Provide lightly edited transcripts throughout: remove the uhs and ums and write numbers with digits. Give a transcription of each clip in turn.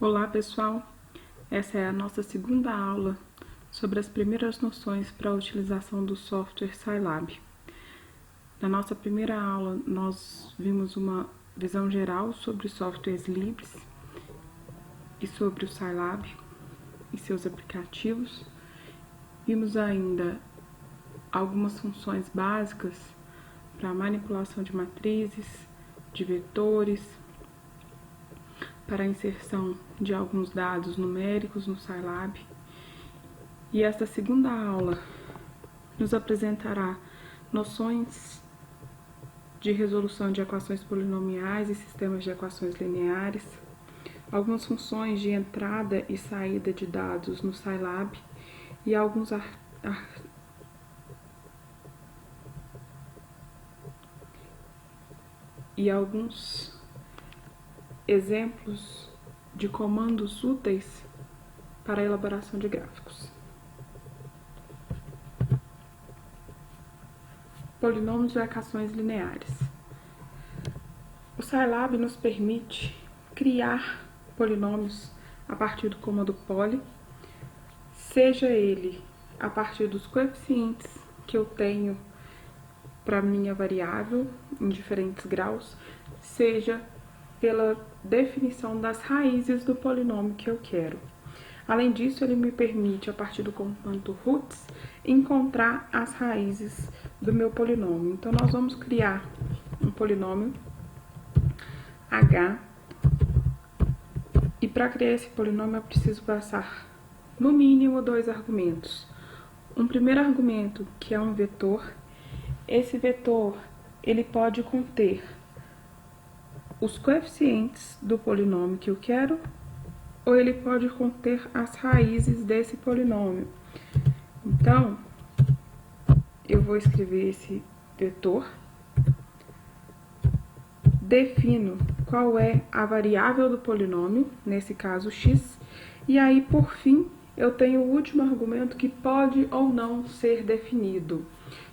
Olá pessoal, essa é a nossa segunda aula sobre as primeiras noções para a utilização do software Scilab. Na nossa primeira aula nós vimos uma visão geral sobre softwares livres e sobre o Scilab e seus aplicativos. Vimos ainda algumas funções básicas para manipulação de matrizes, de vetores, para a inserção de alguns dados numéricos no Scilab. E esta segunda aula nos apresentará noções de resolução de equações polinomiais e sistemas de equações lineares, algumas funções de entrada e saída de dados no Scilab e alguns exemplos de comandos úteis para a elaboração de gráficos. Polinômios e equações lineares. O Scilab nos permite criar polinômios a partir do comando poly, seja ele a partir dos coeficientes que eu tenho para minha variável em diferentes graus, seja pela definição das raízes do polinômio que eu quero. Além disso, ele me permite, a partir do comando roots, encontrar as raízes do meu polinômio. Então, nós vamos criar um polinômio h, e para criar esse polinômio eu preciso passar, no mínimo, 2 argumentos. Um primeiro argumento, que é um vetor. Esse vetor, ele pode conter os coeficientes do polinômio que eu quero, ou ele pode conter as raízes desse polinômio. Então, eu vou escrever esse vetor, defino qual é a variável do polinômio, nesse caso x, e aí, por fim, eu tenho o último argumento que pode ou não ser definido.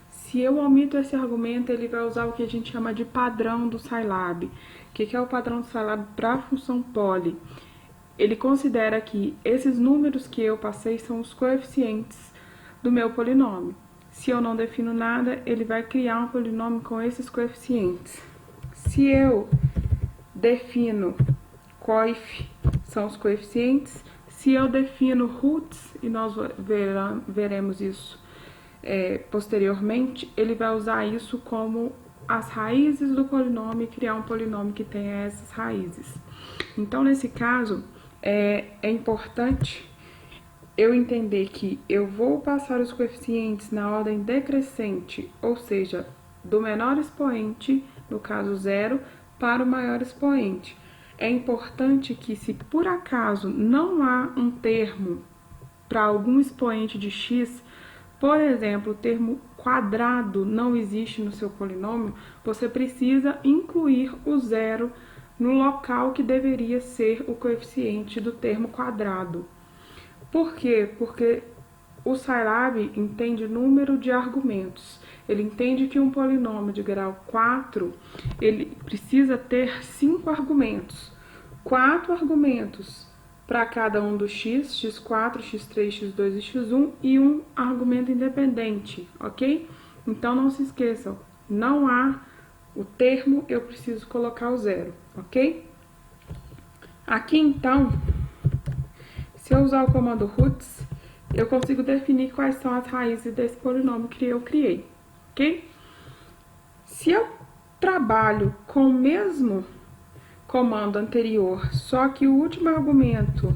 Se eu omito esse argumento, ele vai usar o que a gente chama de padrão do Scilab. O que é o padrão do Scilab para a função poly? Ele considera que esses números que eu passei são os coeficientes do meu polinômio. Se eu não defino nada, ele vai criar um polinômio com esses coeficientes. Se eu defino coef, são os coeficientes. Se eu defino roots, e nós veremos isso posteriormente, ele vai usar isso como as raízes do polinômio e criar um polinômio que tenha essas raízes. Então, nesse caso, é importante eu entender que eu vou passar os coeficientes na ordem decrescente, ou seja, do menor expoente, no caso 0, para o maior expoente. É importante que, se por acaso não há um termo para algum expoente de x, por exemplo, o termo quadrado não existe no seu polinômio, você precisa incluir o 0 no local que deveria ser o coeficiente do termo quadrado. Por quê? Porque o Scilab entende número de argumentos. Ele entende que um polinômio de grau 4, ele precisa ter 5 argumentos. 4 argumentos para cada um dos x, x4, x3, x2 e x1, e um argumento independente, ok? Então, não se esqueçam, não há o termo, eu preciso colocar o 0, ok? Aqui, então, se eu usar o comando roots, eu consigo definir quais são as raízes desse polinômio que eu criei, ok? Se eu trabalho com o mesmo comando anterior, só que o último argumento,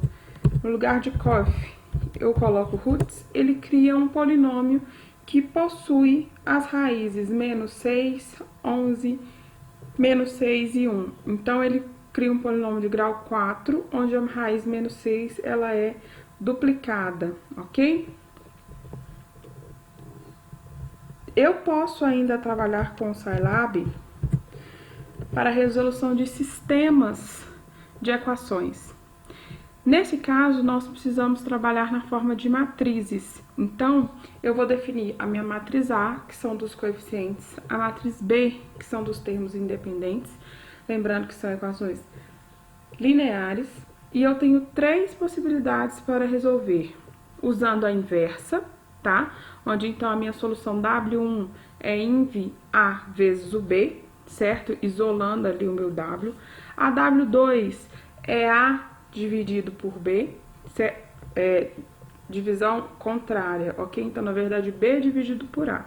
no lugar de coef, eu coloco roots, ele cria um polinômio que possui as raízes menos 6, 11, menos 6 e 1. Então, ele cria um polinômio de grau 4, onde a raiz menos 6 ela é duplicada, ok? Eu posso ainda trabalhar com o Scilab para a resolução de sistemas de equações. Nesse caso, nós precisamos trabalhar na forma de matrizes. Então, eu vou definir a minha matriz A, que são dos coeficientes, a matriz B, que são dos termos independentes, lembrando que são equações lineares, e eu tenho 3 possibilidades para resolver, usando a inversa, tá? Onde então a minha solução W1 é inv A vezes o B, certo? Isolando ali o meu W. A W2 é A dividido por B, divisão contrária, ok? Então, na verdade, B dividido por A.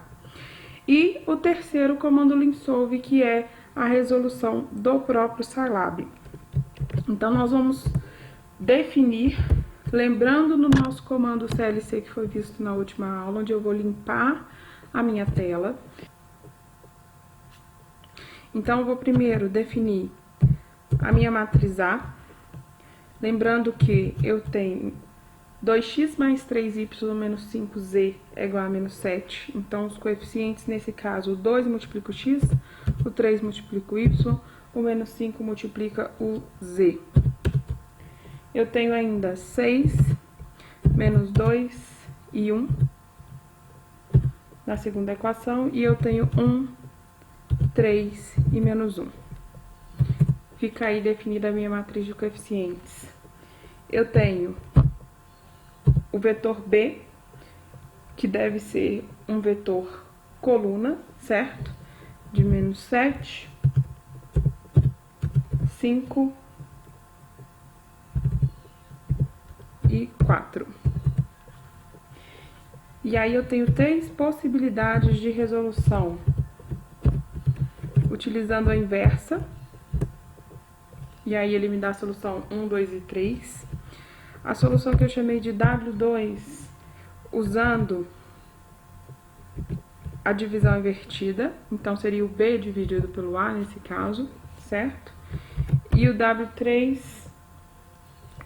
E o terceiro comando linsolve, que é a resolução do próprio Scilab. Então, nós vamos definir, lembrando no nosso comando CLC que foi visto na última aula, onde eu vou limpar a minha tela. Então, eu vou primeiro definir a minha matriz A, lembrando que eu tenho 2x mais 3y menos 5z é igual a menos 7. Então, os coeficientes, nesse caso, o 2 multiplica o x, o 3 multiplica o y, o menos 5 multiplica o z. Eu tenho ainda 6, menos 2 e 1 na segunda equação, e eu tenho 1, 3 e menos 1. Fica aí definida a minha matriz de coeficientes. Eu tenho o vetor B, que deve ser um vetor coluna, certo? De menos 7, 5 e 4. E aí eu tenho 3 possibilidades de resolução, utilizando a inversa, e aí ele me dá a solução 1, 2 e 3. A solução que eu chamei de W2, usando a divisão invertida, então seria o B dividido pelo A nesse caso, certo? E o W3,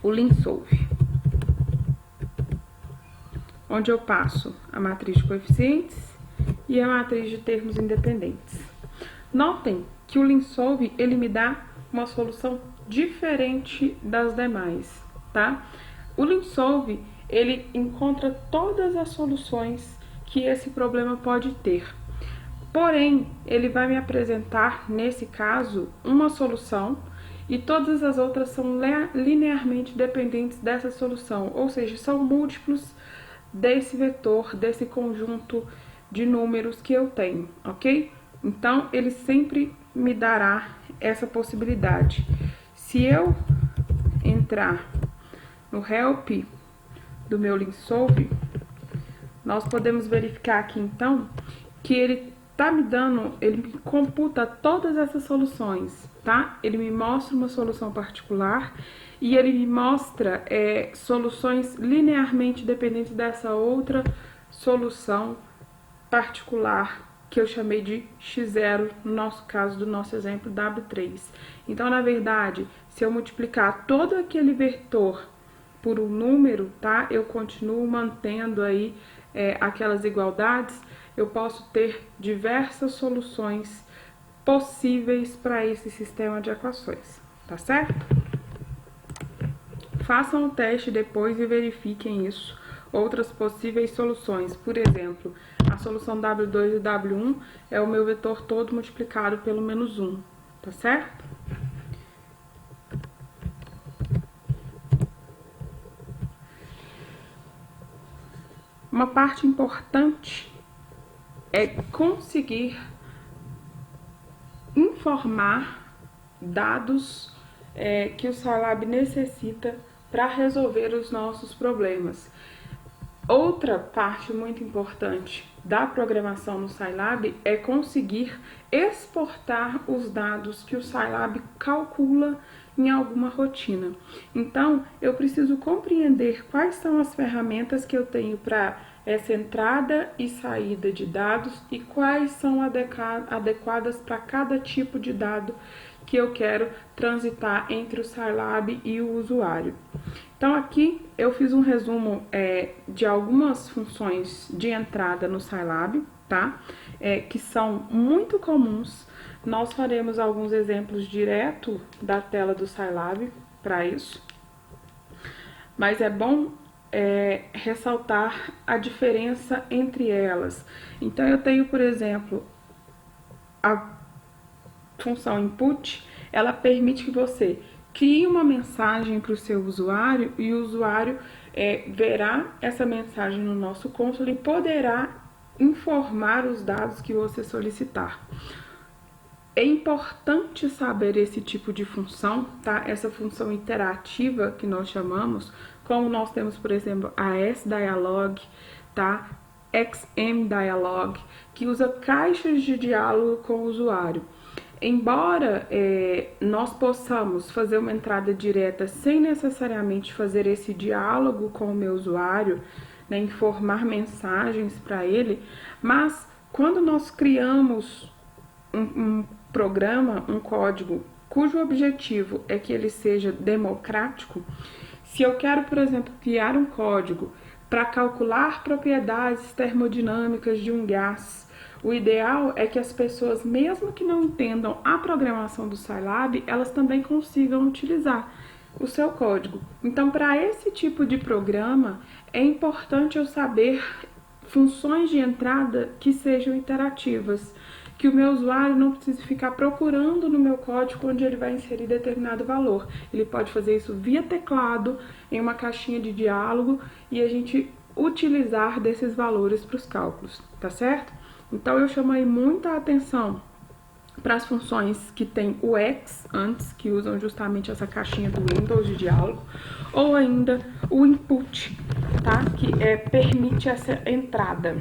o linsolve, onde eu passo a matriz de coeficientes e a matriz de termos independentes. Notem que o linsolve, ele me dá uma solução diferente das demais, tá? O linsolve, ele encontra todas as soluções que esse problema pode ter. Porém, ele vai me apresentar, nesse caso, uma solução e todas as outras são linearmente dependentes dessa solução, ou seja, são múltiplos desse vetor, desse conjunto de números que eu tenho, ok? Então, ele sempre me dará essa possibilidade. Se eu entrar no help do meu linsolve, nós podemos verificar aqui, então, que ele tá me dando, ele me computa todas essas soluções, tá? Ele me mostra uma solução particular e ele me mostra soluções linearmente dependentes dessa outra solução particular que eu chamei de x0, no nosso caso, do nosso exemplo W3. Então, na verdade, se eu multiplicar todo aquele vetor por um número, tá? Eu continuo mantendo aí aquelas igualdades, eu posso ter diversas soluções possíveis para esse sistema de equações, tá certo? Façam o teste depois e verifiquem isso. Outras possíveis soluções, por exemplo, a solução W2 e W1 é o meu vetor todo multiplicado pelo menos 1, tá certo? Uma parte importante é conseguir informar dados que o Scilab necessita para resolver os nossos problemas. Outra parte muito importante da programação no Scilab é conseguir exportar os dados que o Scilab calcula em alguma rotina. Então, eu preciso compreender quais são as ferramentas que eu tenho para essa entrada e saída de dados e quais são adequadas para cada tipo de dado que eu quero transitar entre o Scilab e o usuário. Então, aqui eu fiz um resumo de algumas funções de entrada no Scilab, tá? Que são muito comuns. Nós faremos alguns exemplos direto da tela do Scilab para isso. Mas é bom ressaltar a diferença entre elas. Então, eu tenho, por exemplo, a função input, ela permite que você crie uma mensagem para o seu usuário e o usuário verá essa mensagem no nosso console e poderá informar os dados que você solicitar. É importante saber esse tipo de função, tá? Essa função interativa que nós chamamos, como nós temos, por exemplo, a S-Dialog, tá? XM-Dialog, que usa caixas de diálogo com o usuário. Embora nós possamos fazer uma entrada direta sem necessariamente fazer esse diálogo com o meu usuário, né, informar mensagens para ele, mas quando nós criamos um programa, um código, cujo objetivo é que ele seja democrático, se eu quero, por exemplo, criar um código para calcular propriedades termodinâmicas de um gás, o ideal é que as pessoas, mesmo que não entendam a programação do Scilab, elas também consigam utilizar o seu código. Então, para esse tipo de programa, é importante eu saber funções de entrada que sejam interativas, que o meu usuário não precise ficar procurando no meu código onde ele vai inserir determinado valor. Ele pode fazer isso via teclado, em uma caixinha de diálogo, e a gente utilizar desses valores para os cálculos, tá certo? Então eu chamo aí muita atenção para as funções que tem o X antes, que usam justamente essa caixinha do Windows de diálogo, ou ainda o input, tá? Que permite essa entrada.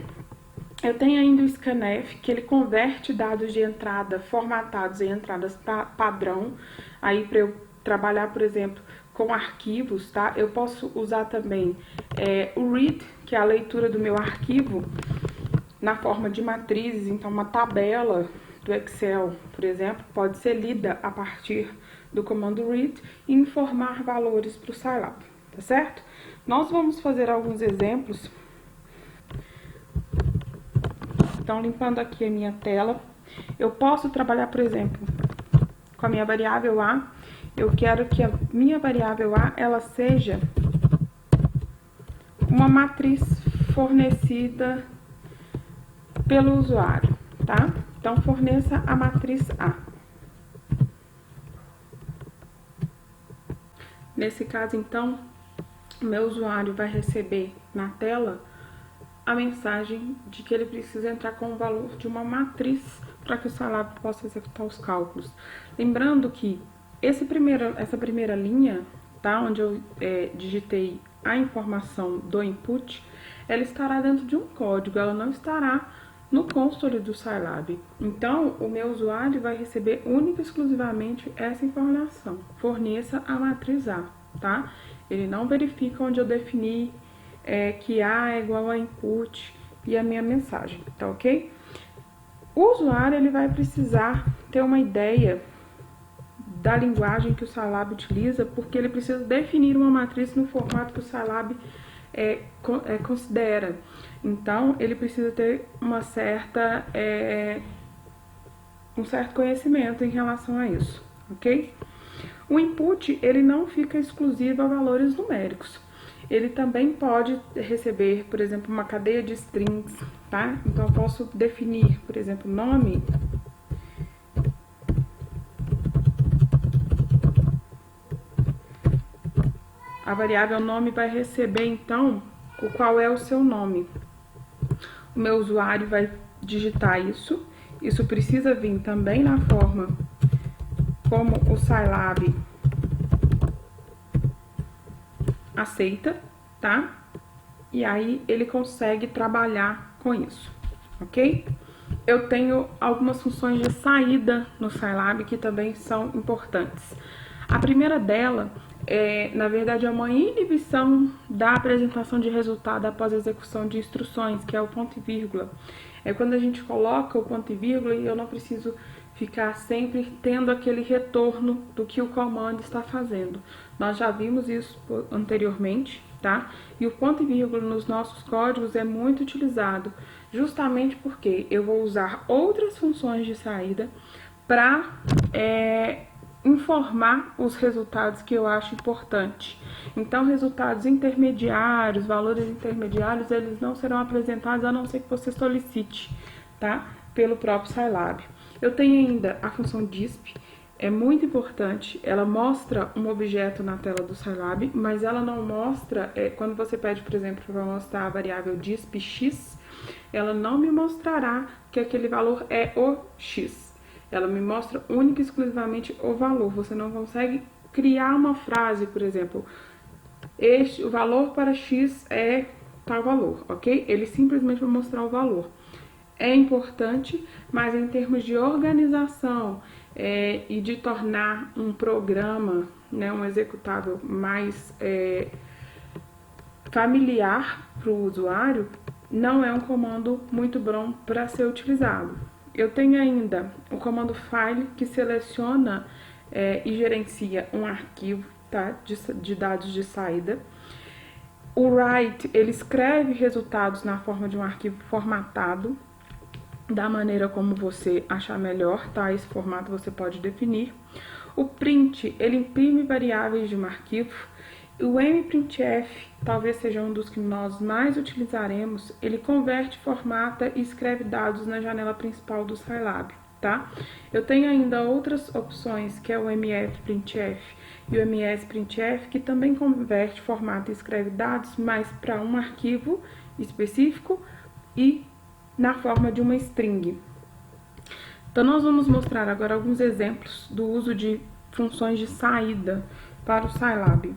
Eu tenho ainda o scanf, que ele converte dados de entrada formatados em entradas padrão, aí para eu trabalhar, por exemplo, com arquivos, tá? Eu posso usar também o read, que é a leitura do meu arquivo, na forma de matrizes, então uma tabela do Excel, por exemplo, pode ser lida a partir do comando read e informar valores para o Scilab, tá certo? Nós vamos fazer alguns exemplos. Então, limpando aqui a minha tela, eu posso trabalhar, por exemplo, com a minha variável A. Eu quero que a minha variável A, ela seja uma matriz fornecida pelo usuário, tá? Então, forneça a matriz A. Nesse caso, então, o meu usuário vai receber na tela a mensagem de que ele precisa entrar com o valor de uma matriz para que o Scilab possa executar os cálculos. Lembrando que essa primeira linha, tá, onde eu digitei a informação do input, ela estará dentro de um código, ela não estará no console do Scilab. Então, o meu usuário vai receber única e exclusivamente essa informação. Forneça a matriz A, tá? Ele não verifica onde eu defini que A é igual a input e a minha mensagem, tá ok? O usuário ele vai precisar ter uma ideia da linguagem que o Scilab utiliza, porque ele precisa definir uma matriz no formato que o Scilab considera. Então, ele precisa ter um certo conhecimento em relação a isso, ok? O input, ele não fica exclusivo a valores numéricos. Ele também pode receber, por exemplo, uma cadeia de strings, tá? Então, eu posso definir, por exemplo, nome. A variável nome vai receber, então, qual é o seu nome. O meu usuário vai digitar isso. Isso precisa vir também na forma como o Scilab aceita, tá? E aí ele consegue trabalhar com isso, ok? Eu tenho algumas funções de saída no Scilab que também são importantes. A primeira dela na verdade, é uma inibição da apresentação de resultado após a execução de instruções, que é o ponto e vírgula. É quando a gente coloca o ponto e vírgula e eu não preciso ficar sempre tendo aquele retorno do que o comando está fazendo. Nós já vimos isso anteriormente, tá? E o ponto e vírgula nos nossos códigos é muito utilizado, justamente porque eu vou usar outras funções de saída para informar os resultados que eu acho importante. Então, resultados intermediários, valores intermediários, eles não serão apresentados a não ser que você solicite, tá? Pelo próprio Scilab. Eu tenho ainda a função disp, é muito importante. Ela mostra um objeto na tela do Scilab, mas ela não mostra, quando você pede, por exemplo, para mostrar a variável disp(x), ela não me mostrará que aquele valor é o x. Ela me mostra única e exclusivamente o valor. Você não consegue criar uma frase, por exemplo, o valor para x é tal valor, ok? Ele simplesmente vai mostrar o valor. É importante, mas em termos de organização e de tornar um programa, né, um executável mais familiar para o usuário, não é um comando muito bom para ser utilizado. Eu tenho ainda o comando file, que seleciona e gerencia um arquivo, tá, de dados de saída. O write, ele escreve resultados na forma de um arquivo formatado, da maneira como você achar melhor, tá? Esse formato você pode definir. O print, ele imprime variáveis de um arquivo. O mprintf, talvez seja um dos que nós mais utilizaremos, ele converte, formata e escreve dados na janela principal do Scilab, tá? Eu tenho ainda outras opções, que é o mfprintf e o msprintf, que também converte, formata e escreve dados, mas para um arquivo específico e na forma de uma string. Então, nós vamos mostrar agora alguns exemplos do uso de funções de saída para o Scilab.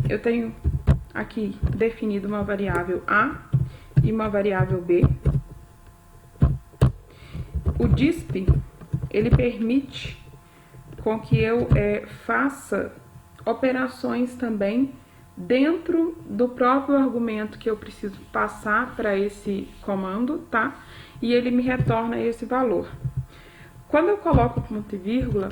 Eu tenho aqui definido uma variável A e uma variável B. O disp, ele permite com que eu faça operações também dentro do próprio argumento que eu preciso passar para esse comando, tá? E ele me retorna esse valor. Quando eu coloco ponto e vírgula,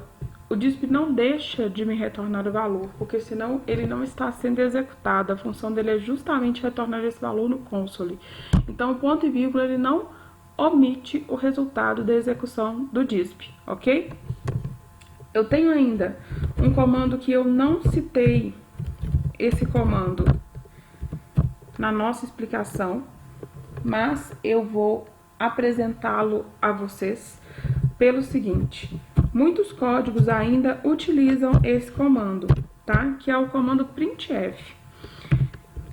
o disp não deixa de me retornar o valor, porque senão ele não está sendo executado. A função dele é justamente retornar esse valor no console. Então, o ponto e vírgula, ele não omite o resultado da execução do disp, ok? Eu tenho ainda um comando que eu não citei, esse comando na nossa explicação, mas eu vou apresentá-lo a vocês pelo seguinte: muitos códigos ainda utilizam esse comando, tá? Que é o comando printf.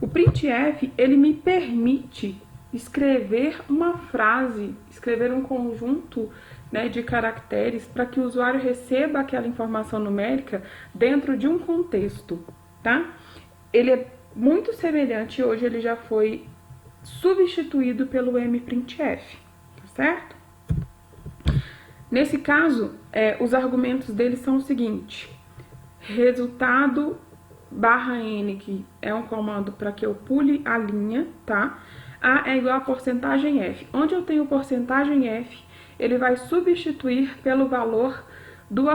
O printf, ele me permite escrever uma frase, escrever um conjunto, né, de caracteres para que o usuário receba aquela informação numérica dentro de um contexto, tá? Ele é muito semelhante, hoje ele já foi substituído pelo mprintf, tá certo? Nesse caso, os argumentos dele são o seguinte: resultado /n, que é um comando para que eu pule a linha, tá? A é igual a porcentagem f. Onde eu tenho porcentagem f, ele vai substituir pelo valor do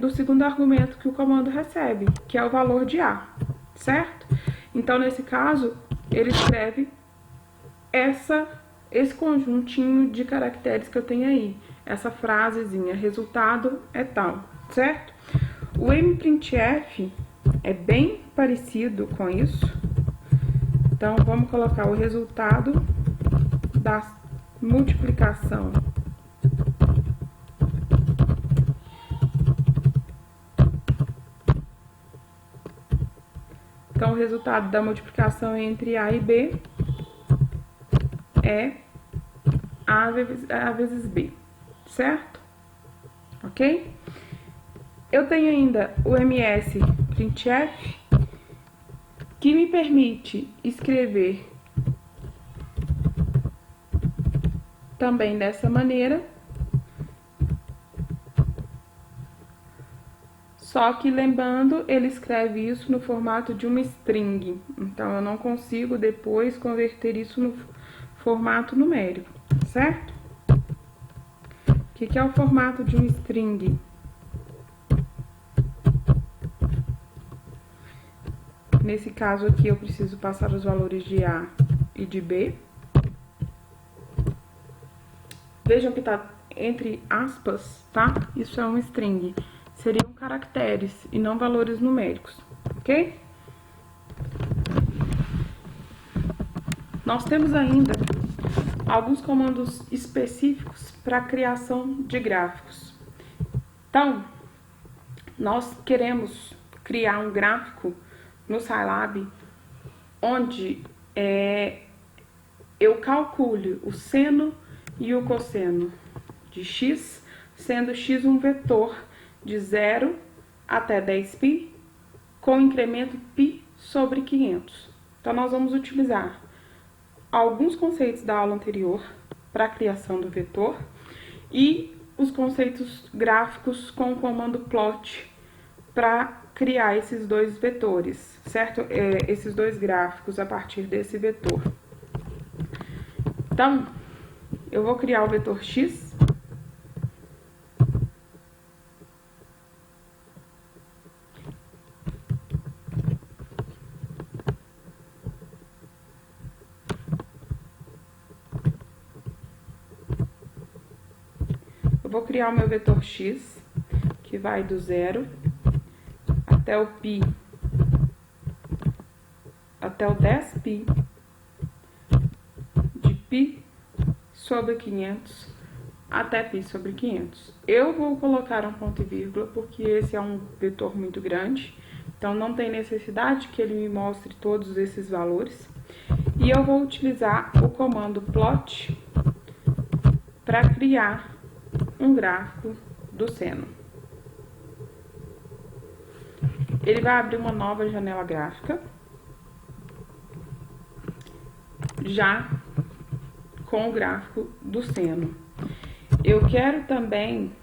segundo argumento que o comando recebe, que é o valor de a, certo? Então, nesse caso, ele escreve esse conjuntinho de caracteres que eu tenho aí, essa frasezinha, resultado é tal, certo? O mprintf é bem parecido com isso. Então, vamos colocar o resultado da multiplicação Então, o resultado da multiplicação entre A e B é A vezes B, certo? Ok? Eu tenho ainda o msprintf, que me permite escrever também dessa maneira, só que lembrando, ele escreve isso no formato de uma string, então eu não consigo depois converter isso no formato numérico, certo? O que é o formato de um string? Nesse caso aqui, eu preciso passar os valores de A e de B. Vejam que está entre aspas, tá? Isso é um string. Seriam caracteres e não valores numéricos, ok? Nós temos ainda alguns comandos específicos para a criação de gráficos. Então, nós queremos criar um gráfico no Scilab onde eu calcule o seno e o cosseno de x, sendo x um vetor de 0 até 10π, com incremento π sobre 500. Então, nós vamos utilizar alguns conceitos da aula anterior para a criação do vetor e os conceitos gráficos com o comando plot para criar esses dois vetores, certo? Esses dois gráficos a partir desse vetor. Então, eu vou criar o vetor x. Eu vou criar o meu vetor x, que vai do 0 até o π, até o 10π de π sobre 500 até π sobre 500. Eu vou colocar um ponto e vírgula porque esse é um vetor muito grande, então não tem necessidade que ele me mostre todos esses valores. E eu vou utilizar o comando plot para criar um gráfico do seno. Ele vai abrir uma nova janela gráfica, já com o gráfico do seno. Eu quero também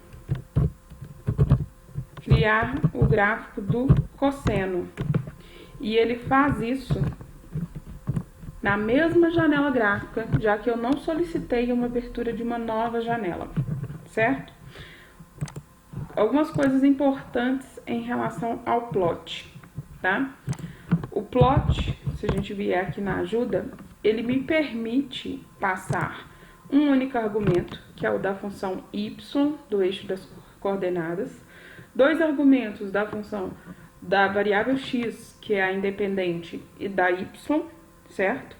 criar o gráfico do cosseno. E ele faz isso na mesma janela gráfica, já que eu não solicitei uma abertura de uma nova janela, certo? Algumas coisas importantes em relação ao plot, tá? O plot, se a gente vier aqui na ajuda, ele me permite passar um único argumento, que é o da função y, do eixo das coordenadas, dois argumentos da função da variável x, que é a independente, e da y, certo?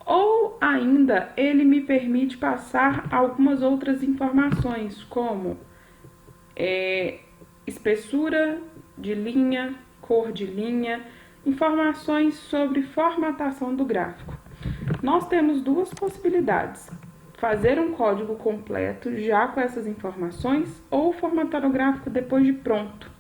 Ou ainda, ele me permite passar algumas outras informações, como espessura de linha, cor de linha, informações sobre formatação do gráfico. Nós temos duas possibilidades: fazer um código completo já com essas informações ou formatar o gráfico depois de pronto.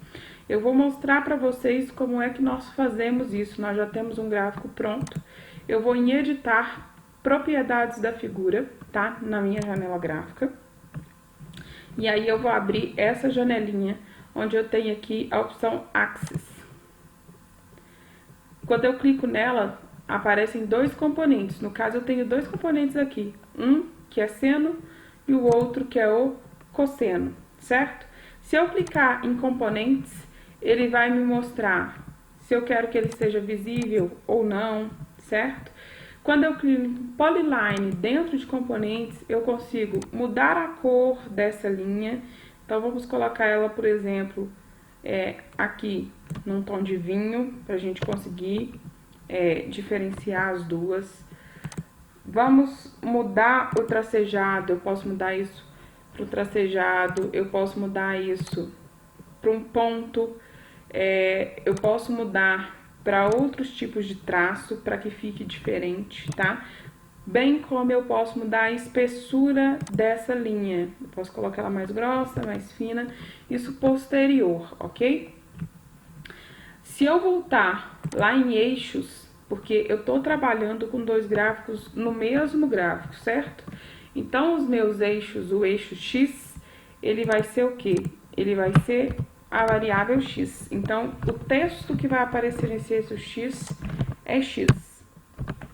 Eu vou mostrar para vocês como é que nós fazemos isso. Nós já temos um gráfico pronto. Eu vou em editar propriedades da figura, tá? Na minha janela gráfica. E aí eu vou abrir essa janelinha, onde eu tenho aqui a opção Axis. Quando eu clico nela, aparecem dois componentes. No caso, eu tenho dois componentes aqui. Um que é seno e o outro que é o cosseno, certo? Se eu clicar em componentes, ele vai me mostrar se eu quero que ele seja visível ou não, certo? Quando eu clico em Polyline dentro de componentes, eu consigo mudar a cor dessa linha. Então, vamos colocar ela, por exemplo, aqui num tom de vinho, para a gente conseguir diferenciar as duas. Vamos mudar o tracejado, eu posso mudar isso para o tracejado, eu posso mudar isso para um ponto, eu posso mudar para outros tipos de traço, para que fique diferente, tá? Bem como eu posso mudar a espessura dessa linha. Eu posso colocar ela mais grossa, mais fina, isso posterior, ok? Se eu voltar lá em eixos, porque eu estou trabalhando com dois gráficos no mesmo gráfico, certo? Então, os meus eixos, o eixo x, ele vai ser o quê? Ele vai ser a variável x. Então, o texto que vai aparecer nesse eixo x é x.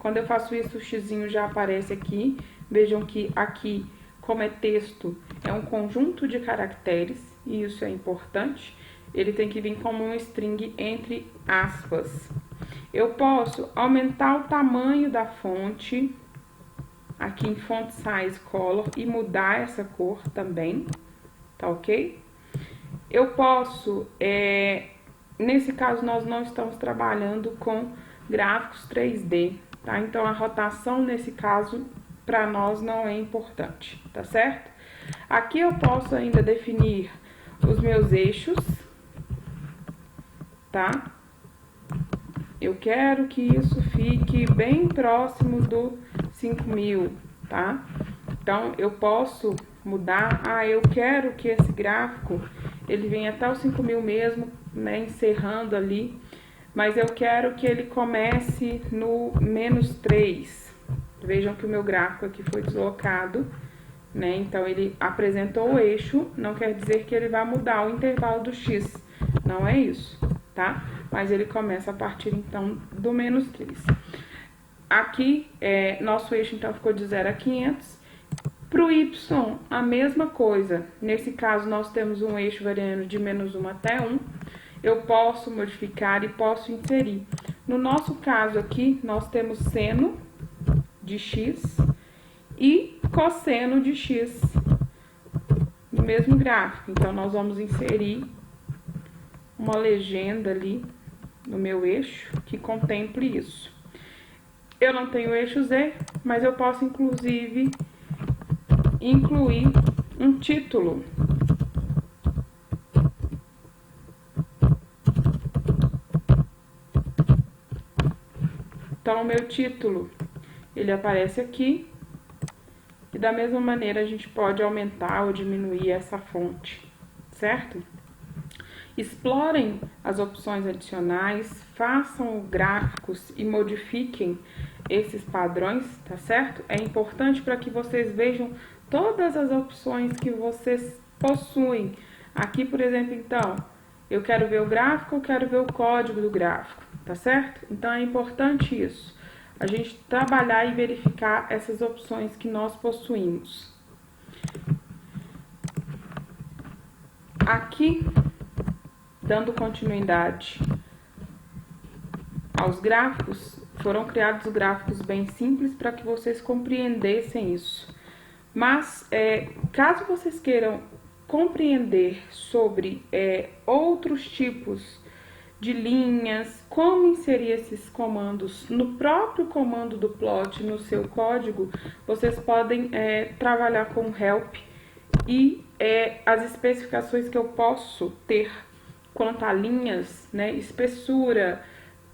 Quando eu faço isso, o xzinho já aparece aqui. Vejam que aqui, como é texto, é um conjunto de caracteres, e isso é importante. Ele tem que vir como um string entre aspas. Eu posso aumentar o tamanho da fonte, aqui em Font Size Color, e mudar essa cor também, tá ok? Eu posso, nesse caso, nós não estamos trabalhando com gráficos 3D, tá? Então, a rotação, nesse caso, para nós não é importante, tá certo? Aqui eu posso ainda definir os meus eixos, tá? Eu quero que isso fique bem próximo do 5.000, tá? Então, eu posso mudar. Ah, eu quero que esse gráfico, ele venha até os 5.000 mesmo, né? Encerrando ali. Mas eu quero que ele comece no -3. Vejam que o meu gráfico aqui foi deslocado, né? Então, ele apresentou o eixo, não quer dizer que ele vai mudar o intervalo do X. Não é isso, tá? Mas ele começa a partir, então, do -3. Aqui, nosso eixo, então, ficou de 0 a 500. Para o Y, a mesma coisa. Nesse caso, nós temos um eixo variando de -1 até 1. Eu posso modificar e posso inserir. No nosso caso aqui, nós temos seno de x e cosseno de x no mesmo gráfico. Então, nós vamos inserir uma legenda ali no meu eixo que contemple isso. Eu não tenho eixo Z, mas eu posso, inclusive, incluir um título. Então, o meu título, ele aparece aqui. E da mesma maneira, a gente pode aumentar ou diminuir essa fonte, certo? Explorem as opções adicionais, façam gráficos e modifiquem esses padrões, tá certo? É importante para que vocês vejam todas as opções que vocês possuem. Aqui, por exemplo, então, eu quero ver o gráfico, eu quero ver o código do gráfico, tá certo? Então, é importante isso, a gente trabalhar e verificar essas opções que nós possuímos. Aqui, dando continuidade aos gráficos, foram criados gráficos bem simples para que vocês compreendessem isso. Mas, caso vocês queiram compreender sobre outros tipos de linhas, como inserir esses comandos no próprio comando do plot, no seu código, vocês podem trabalhar com help e as especificações que eu posso ter quanto a linhas, né, espessura,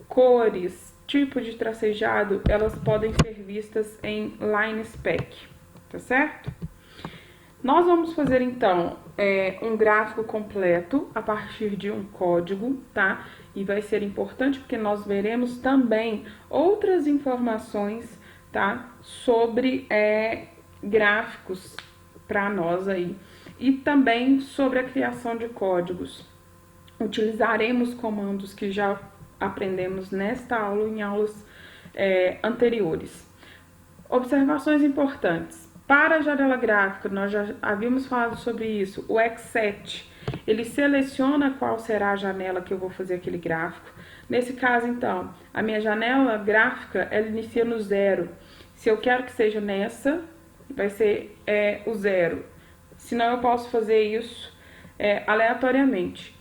cores, tipo de tracejado, elas podem ser vistas em Line Spec, tá certo? Nós vamos fazer, então, um gráfico completo a partir de um código, tá? E vai ser importante porque nós veremos também outras informações, tá? Sobre gráficos para nós aí. E também sobre a criação de códigos. Utilizaremos comandos que já aprendemos nesta aula e em aulas anteriores. Observações importantes. Para a janela gráfica, nós já havíamos falado sobre isso, o Xset, ele seleciona qual será a janela que eu vou fazer aquele gráfico. Nesse caso, então, a minha janela gráfica, ela inicia no 0. Se eu quero que seja nessa, vai ser o 0. Senão, eu posso fazer isso aleatoriamente.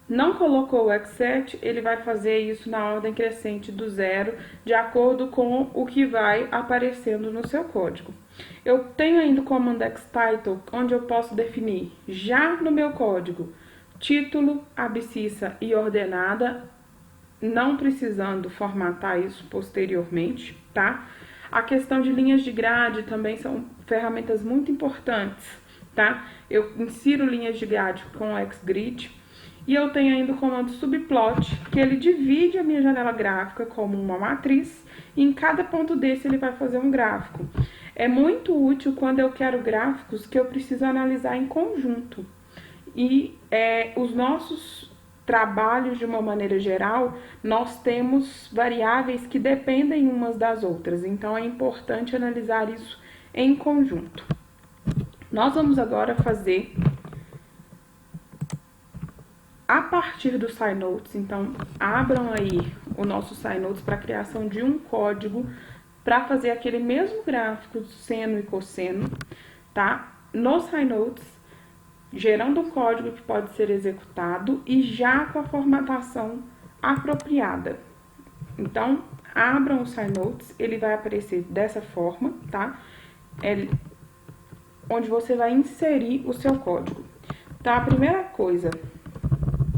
Não colocou o Xset, ele vai fazer isso na ordem crescente do 0, de acordo com o que vai aparecendo no seu código. Eu tenho ainda o comando xtitle, onde eu posso definir já no meu código título, abscissa e ordenada, não precisando formatar isso posteriormente, tá? A questão de linhas de grade também são ferramentas muito importantes, tá? Eu insiro linhas de grade com o Xgrid. E eu tenho ainda o comando subplot, que ele divide a minha janela gráfica como uma matriz, e em cada ponto desse ele vai fazer um gráfico. É muito útil quando eu quero gráficos que eu preciso analisar em conjunto. E os nossos trabalhos, de uma maneira geral, nós temos variáveis que dependem umas das outras, então é importante analisar isso em conjunto. Nós vamos agora fazer a partir do SciNotes, então abram aí o nosso SciNotes para a criação de um código para fazer aquele mesmo gráfico seno e cosseno, tá? No SciNotes, gerando um código que pode ser executado e já com a formatação apropriada. Então, abram o SciNotes, ele vai aparecer dessa forma, tá? Onde você vai inserir o seu código. Tá? A primeira coisa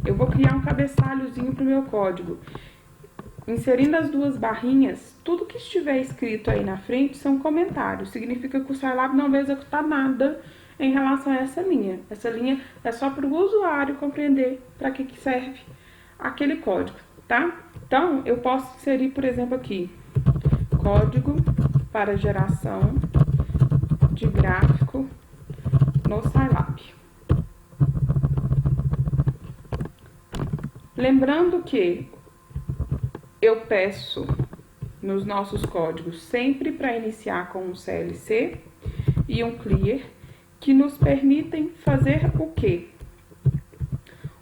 eu vou criar um cabeçalhozinho para o meu código. Inserindo as duas barrinhas, tudo que estiver escrito aí na frente são comentários. Significa que o Scilab não vai executar nada em relação a essa linha. Essa linha é só para o usuário compreender para que serve aquele código, tá? Então, eu posso inserir, por exemplo, aqui, código para geração de gráfico no Scilab. Lembrando que eu peço nos nossos códigos sempre para iniciar com um CLC e um clear, que nos permitem fazer o quê?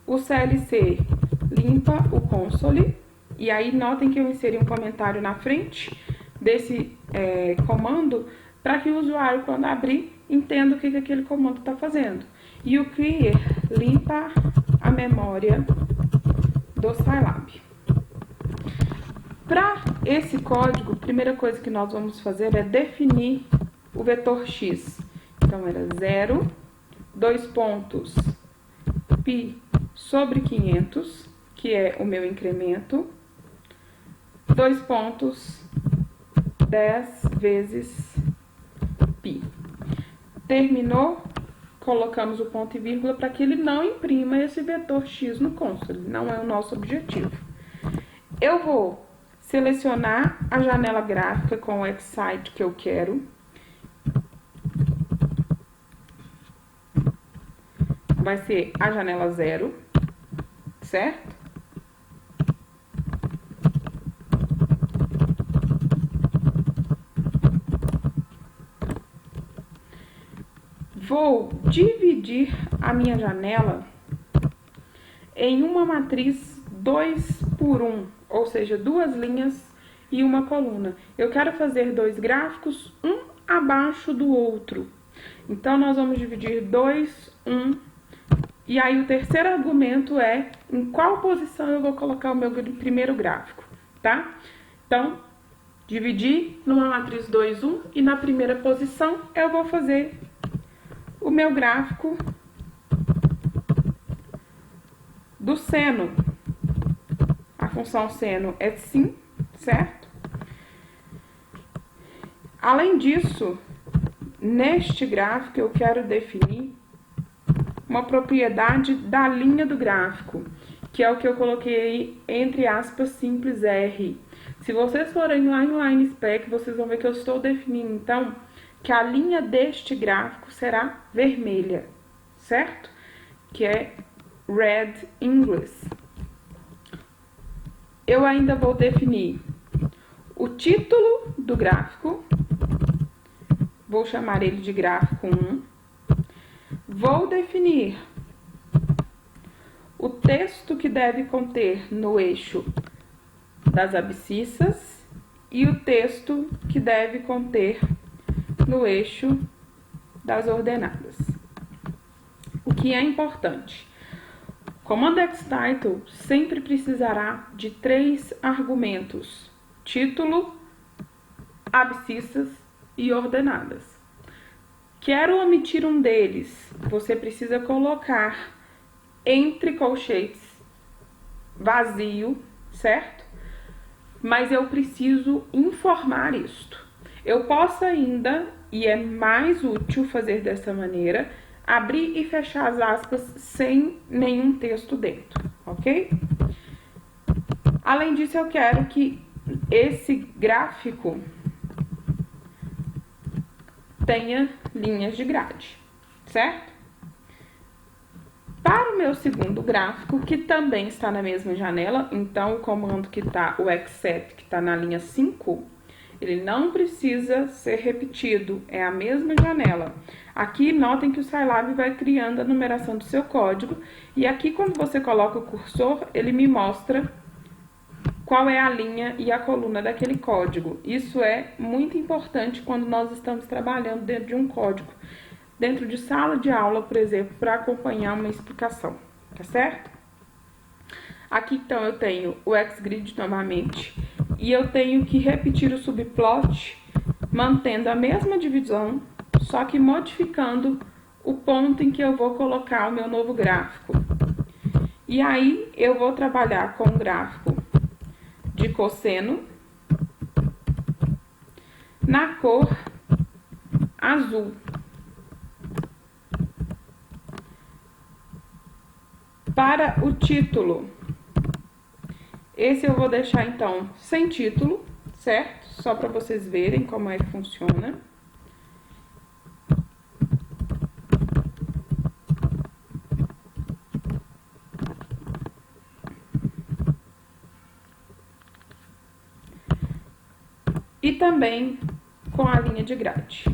O CLC limpa o console, e aí notem que eu inseri um comentário na frente desse comando para que o usuário, quando abrir, entenda o que aquele comando está fazendo. E o clear limpa a memória do Scilab. Para esse código, a primeira coisa que nós vamos fazer é definir o vetor x. Então, era 0, 2 pontos, π sobre 500, que é o meu incremento, 2 pontos, 10 vezes π. Terminou, colocamos o ponto e vírgula para que ele não imprima esse vetor x no console, não é o nosso objetivo. Eu vou selecionar a janela gráfica com o Excite que eu quero. Vai ser a janela 0, certo? Vou dividir a minha janela em uma matriz 2 por 1, ou seja, 2 linhas e uma coluna. Eu quero fazer 2 gráficos, um abaixo do outro. Então, nós vamos dividir 2, 1, e aí o terceiro argumento é em qual posição eu vou colocar o meu primeiro gráfico, tá? Então, dividir numa matriz 2, 1, e na primeira posição eu vou fazer o meu gráfico do seno. A função seno é sim, certo? Além disso, neste gráfico eu quero definir uma propriedade da linha do gráfico, que é o que eu coloquei entre aspas simples R. Se vocês forem lá em Line Spec, vocês vão ver que eu estou definindo, então, que a linha deste gráfico será vermelha, certo? Que é red English. Eu ainda vou definir o título do gráfico, vou chamar ele de gráfico 1. Vou definir o texto que deve conter no eixo das abscissas e o texto que deve conter no eixo das ordenadas. O que é importante? O comando xtitle sempre precisará de 3 argumentos: título, abscissas e ordenadas. Quero omitir um deles, você precisa colocar entre colchetes vazio, certo? Mas eu preciso informar isto. Eu posso ainda, e é mais útil fazer dessa maneira, abrir e fechar as aspas sem nenhum texto dentro, ok? Além disso, eu quero que esse gráfico tenha linhas de grade, certo? Para o meu segundo gráfico, que também está na mesma janela, então o comando que está, o xset, que está na linha 5, ele não precisa ser repetido, é a mesma janela. Aqui, notem que o Scilab vai criando a numeração do seu código, e aqui, quando você coloca o cursor, ele me mostra qual é a linha e a coluna daquele código. Isso é muito importante quando nós estamos trabalhando dentro de um código, dentro de sala de aula, por exemplo, para acompanhar uma explicação, tá certo? Aqui, então, eu tenho o xgrid novamente, e eu tenho que repetir o subplot, mantendo a mesma divisão, só que modificando o ponto em que eu vou colocar o meu novo gráfico. E aí, eu vou trabalhar com o gráfico de cosseno na cor azul. Para o título, esse eu vou deixar então sem título, certo? Só para vocês verem como é que funciona. E também com a linha de grade.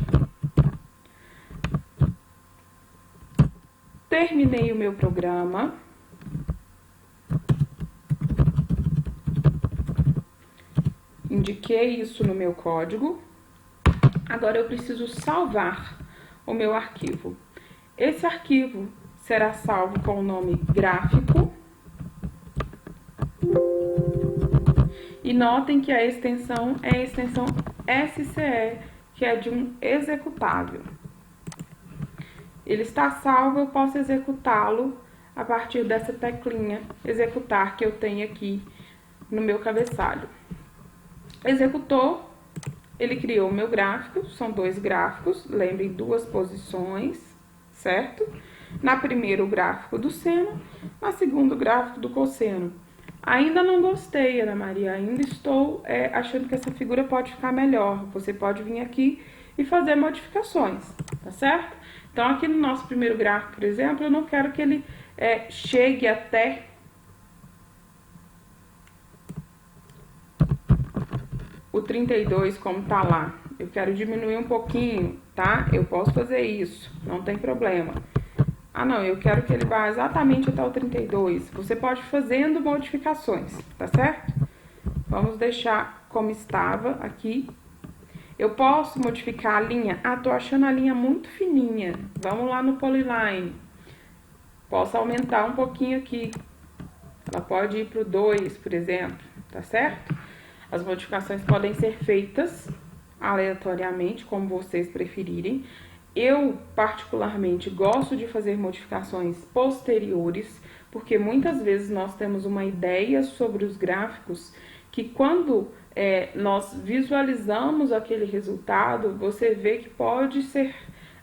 Terminei o meu programa. Indiquei isso no meu código. Agora eu preciso salvar o meu arquivo. Esse arquivo será salvo com o nome gráfico. E notem que a extensão é a extensão SCE, que é de um executável. Ele está salvo, eu posso executá-lo a partir dessa teclinha executar que eu tenho aqui no meu cabeçalho. Executou, ele criou o meu gráfico, são dois gráficos, lembrem, duas posições, certo? Na primeira o gráfico do seno, na segunda o gráfico do cosseno. Ainda não gostei, Ana Maria, ainda estou achando que essa figura pode ficar melhor. Você pode vir aqui e fazer modificações, tá certo? Então, aqui no nosso primeiro gráfico, por exemplo, eu não quero que ele chegue até o 32, como tá lá. Eu quero diminuir um pouquinho, tá? Eu posso fazer isso, não tem problema. Ah, não, eu quero que ele vá exatamente até o 32. Você pode ir fazendo modificações, tá certo? Vamos deixar como estava aqui. Eu posso modificar a linha. Ah, tô achando a linha muito fininha. Vamos lá no Polyline. Posso aumentar um pouquinho aqui. Ela pode ir pro 2, por exemplo, tá certo? As modificações podem ser feitas aleatoriamente, como vocês preferirem. Eu, particularmente, gosto de fazer modificações posteriores, porque muitas vezes nós temos uma ideia sobre os gráficos que quando nós visualizamos aquele resultado, você vê que pode ser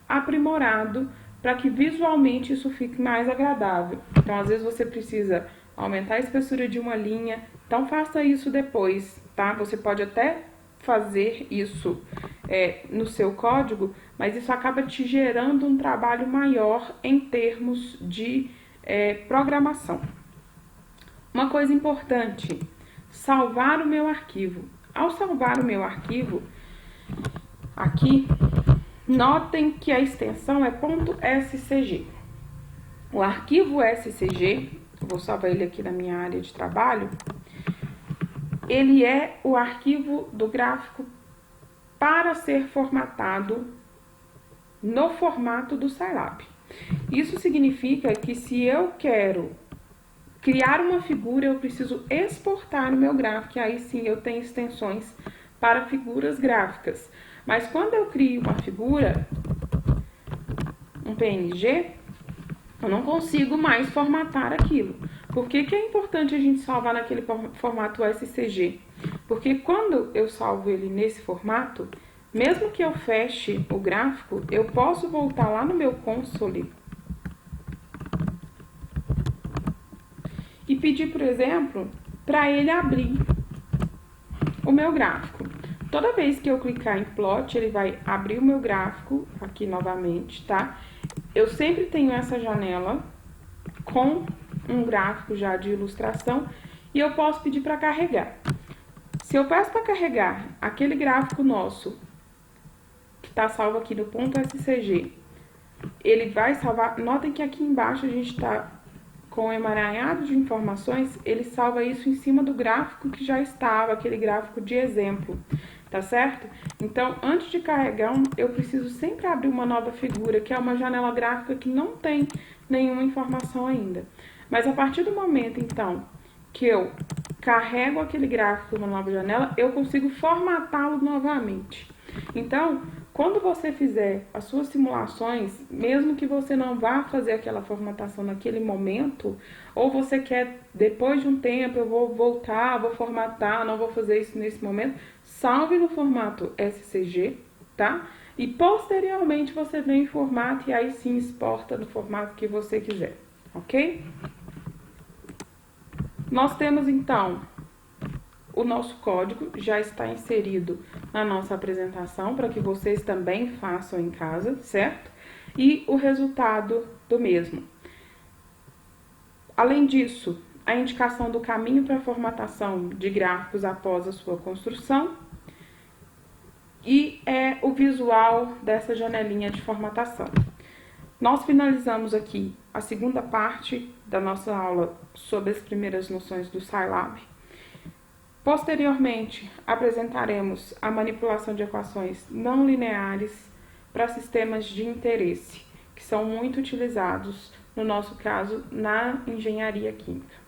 aprimorado para que visualmente isso fique mais agradável. Então, às vezes você precisa aumentar a espessura de uma linha, então faça isso depois, tá? Você pode até fazer isso no seu código, mas isso acaba te gerando um trabalho maior em termos de programação. Uma coisa importante, salvar o meu arquivo. Ao salvar o meu arquivo, aqui, notem que a extensão é .scg. O arquivo SCG, eu vou salvar ele aqui na minha área de trabalho, ele é o arquivo do gráfico para ser formatado no formato do Scilab. Isso significa que se eu quero criar uma figura, eu preciso exportar o meu gráfico, e aí sim eu tenho extensões para figuras gráficas. Mas quando eu crio uma figura, um PNG, eu não consigo mais formatar aquilo. Por que é importante a gente salvar naquele formato SCG? Porque quando eu salvo ele nesse formato, mesmo que eu feche o gráfico, eu posso voltar lá no meu console e pedir, por exemplo, para ele abrir o meu gráfico. Toda vez que eu clicar em plot, ele vai abrir o meu gráfico aqui novamente, tá? Eu sempre tenho essa janela com um gráfico já de ilustração e eu posso pedir para carregar. Se eu peço para carregar aquele gráfico nosso, que está salvo aqui no .scg, ele vai salvar. Notem que aqui embaixo a gente está com um emaranhado de informações, ele salva isso em cima do gráfico que já estava, aquele gráfico de exemplo, tá certo? Então, antes de carregar, eu preciso sempre abrir uma nova figura, que é uma janela gráfica que não tem nenhuma informação ainda. Mas a partir do momento, então, que eu carrego aquele gráfico numa nova janela, eu consigo formatá-lo novamente. Então, quando você fizer as suas simulações, mesmo que você não vá fazer aquela formatação naquele momento, ou você quer, depois de um tempo, eu vou voltar, vou formatar, não vou fazer isso nesse momento, salve no formato SCG, tá? E posteriormente você vem em formato e aí sim exporta no formato que você quiser, ok? Nós temos então o nosso código, já está inserido na nossa apresentação para que vocês também façam em casa, certo? E o resultado do mesmo. Além disso, a indicação do caminho para a formatação de gráficos após a sua construção e o visual dessa janelinha de formatação. Nós finalizamos aqui a segunda parte da nossa aula sobre as primeiras noções do Scilab. Posteriormente, apresentaremos a manipulação de equações não lineares para sistemas de interesse, que são muito utilizados, no nosso caso, na engenharia química.